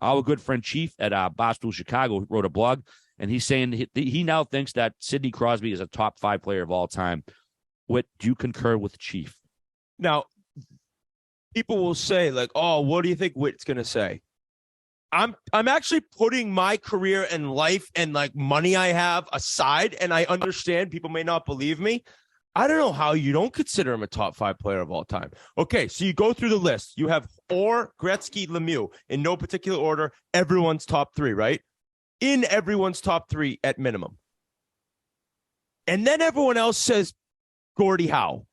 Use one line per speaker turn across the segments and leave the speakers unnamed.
Our good friend Chief at Barstool Chicago wrote a blog, and he's saying he now thinks that Sidney Crosby is a top 5 player of all time. What do you concur with Chief?
Now, people will say, like, oh, what do you think Whit's going to say? I'm actually putting my career and life and like money I have aside, and I understand people may not believe me. I don't know how you don't consider him a top 5 player of all time. Okay, so you go through the list. You have Orr, Gretzky, Lemieux in no particular order. Everyone's top 3, right? In everyone's top 3 at minimum. And then everyone else says Gordie Howe.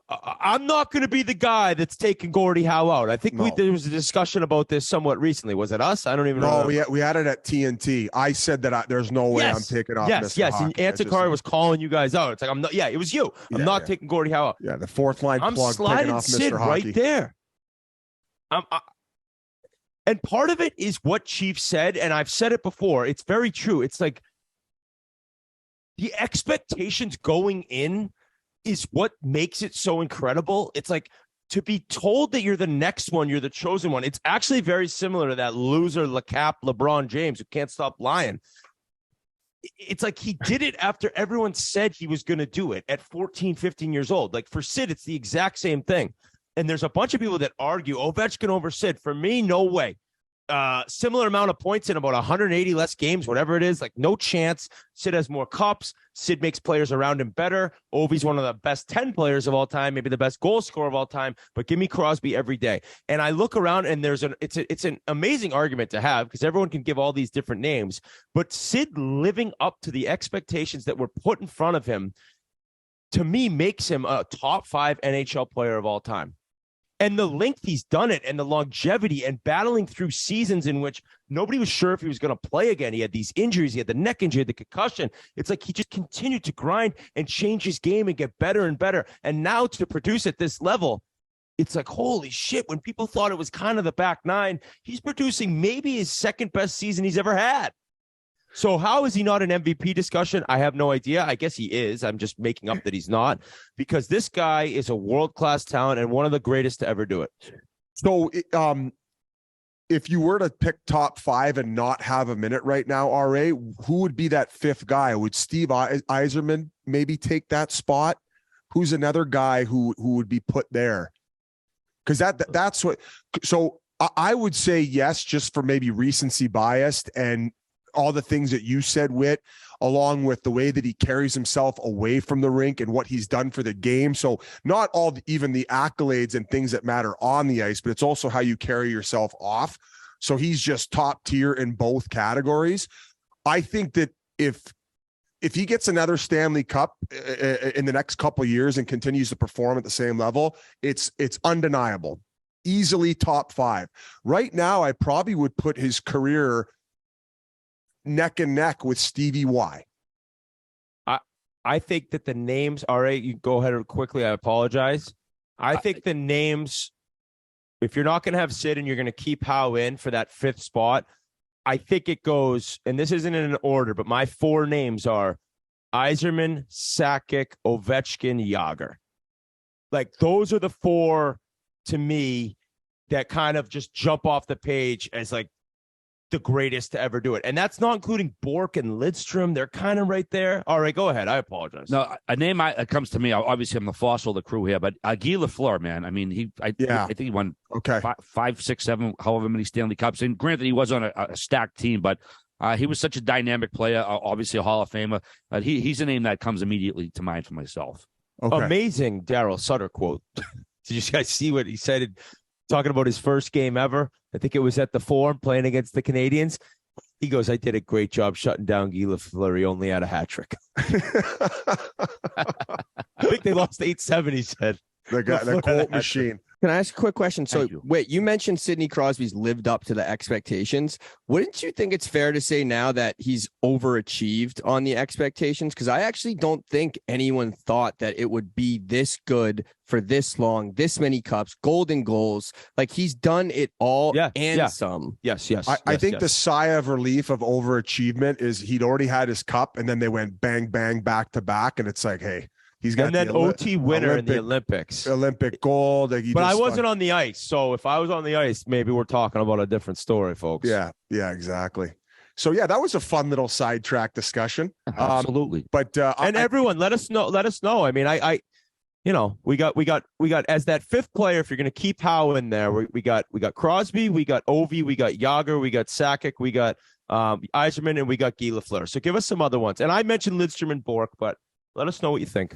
I'm not going to be the guy that's taking Gordie Howe out. I think there was a discussion about this somewhat recently. Was it us? I don't even know.
No, we had it at TNT. I said that there's no way I'm taking off.
Yes. And Antikari was calling you guys out. It's like, I'm not. Yeah, it was you. I'm not taking Gordie Howe out.
Yeah, the fourth line
I'm
plug
sliding
off
Sid
Mr.
right
Hockey.
there. And part of it is what Chief said, and I've said it before. It's very true. It's like the expectations going in is what makes it so incredible. It's like to be told that you're the next one, you're the chosen one. It's actually very similar to that loser LeBron James who can't stop lying. It's like he did it after everyone said he was going to do it at 14, 15 years old. Like for Sid, it's the exact same thing. And there's a bunch of people that argue Ovechkin over Sid. For me, no way. Similar amount of points in about 180 less games, whatever it is, like no chance. Sid has more cups. Sid makes players around him better. Ovi's one of the best 10 players of all time, maybe the best goal scorer of all time, but give me Crosby every day. And I look around and it's an amazing argument to have because everyone can give all these different names, but Sid living up to the expectations that were put in front of him, to me, makes him a top 5 NHL player of all time. And the length he's done it and the longevity and battling through seasons in which nobody was sure if he was going to play again. He had these injuries. He had the neck injury, the concussion. It's like he just continued to grind and change his game and get better and better. And now to produce at this level, it's like, holy shit, when people thought it was kind of the back nine, he's producing maybe his second best season he's ever had. So how is he not an MVP discussion? I have no idea. I guess he is. I'm just making up that he's not, because this guy is a world-class talent and one of the greatest to ever do it.
So if you were to pick top 5 and not have a minute right now, RA, who would be that 5th guy? Would Steve Yzerman maybe take that spot? Who's another guy who would be put there? Because that's what. So I would say yes, just for maybe recency bias and all the things that you said, Whit, along with the way that he carries himself away from the rink and what he's done for the game. So not even the accolades and things that matter on the ice, but it's also how you carry yourself off. So he's just top tier in both categories. I think that if he gets another Stanley Cup in the next couple of years and continues to perform at the same level, it's undeniable. Easily top 5. Right now, I probably would put his career neck and neck with Stevie Y.
I think that the names, all right, you go ahead quickly. I apologize. I think the names, if you're not going to have Sid and you're going to keep Howe in for that 5th spot, I think it goes, and this isn't in an order, but my 4 names are Yzerman, Sakic, Ovechkin, Jagr. Like those are the 4 to me that kind of just jump off the page as like the greatest to ever do it. And that's not including Bork and Lidstrom. They're kind of right there. All right, go ahead. I apologize.
No, a name that comes to me, obviously I'm the fossil of the crew here, but Guy Lafleur, man. I mean, I think he won 5, 6, 7, however many Stanley Cups. And granted, he was on a stacked team, but he was such a dynamic player, obviously a Hall of Famer. But he's a name that comes immediately to mind for myself.
Okay.
Amazing Daryl Sutter quote. Did you guys see what he said? Talking about his first game ever. I think it was at the Forum playing against the Canadians. He goes, I did a great job shutting down Guy Lafleur. He only had a hat trick. I think they lost 8-7, he said.
The Colt machine.
Can I ask a quick question? So, wait, you mentioned Sidney Crosby's lived up to the expectations. Wouldn't you think it's fair to say now that he's overachieved on the expectations? Because I actually don't think anyone thought that it would be this good for this long, this many cups, golden goals. Like he's done it all and some.
Yes.
I think the sigh of relief of overachievement is he'd already had his cup and then they went bang, bang, back to back. And it's like, hey, He's got
and then OT winner in the Olympics.
Olympic gold.
But I wasn't on the ice. So if I was on the ice, maybe we're talking about a different story, folks.
Yeah, exactly. So yeah, that was a fun little sidetrack discussion.
Absolutely.
But
everyone, let us know. I mean, we got as that fifth player. If you're going to keep Howe in there, we got Crosby, we got Ovi, we got Yager, we got Sakic, we got Yzerman, and we got Guy Lafleur. So give us some other ones. And I mentioned Lidstrom and Bork, but let us know what you think.